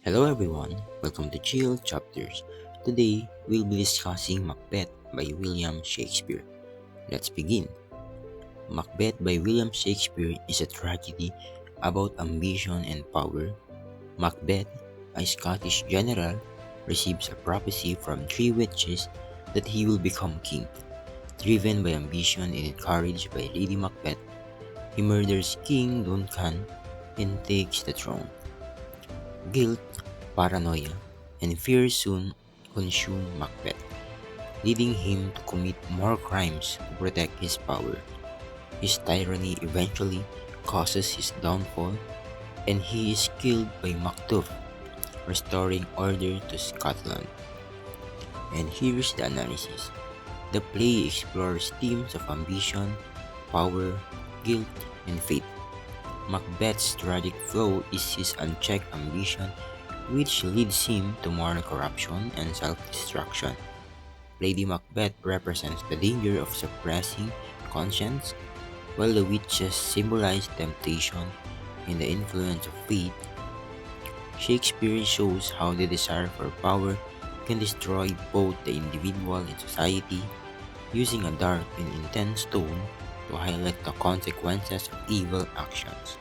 Hello everyone, welcome to Chill Chapters. Today, we'll be discussing Macbeth by William Shakespeare. Let's begin. Macbeth by William Shakespeare is a tragedy about ambition and power. Macbeth, a Scottish general, receives a prophecy from three witches that he will become king. Driven by ambition and encouraged by Lady Macbeth, he murders King Duncan and takes the throne. Guilt, paranoia, and fear soon consume Macbeth, leading him to commit more crimes to protect his power. His tyranny eventually causes his downfall, and he is killed by Macduff, restoring order to Scotland. And here's the analysis. The play explores themes of ambition, power, guilt, and fate. Macbeth's tragic flaw is his unchecked ambition, which leads him to moral corruption and self-destruction. Lady Macbeth represents the danger of suppressing conscience, while the witches symbolize temptation and the influence of fate. Shakespeare shows how the desire for power can destroy both the individual and society, using a dark and intense tone to highlight the consequences of evil actions.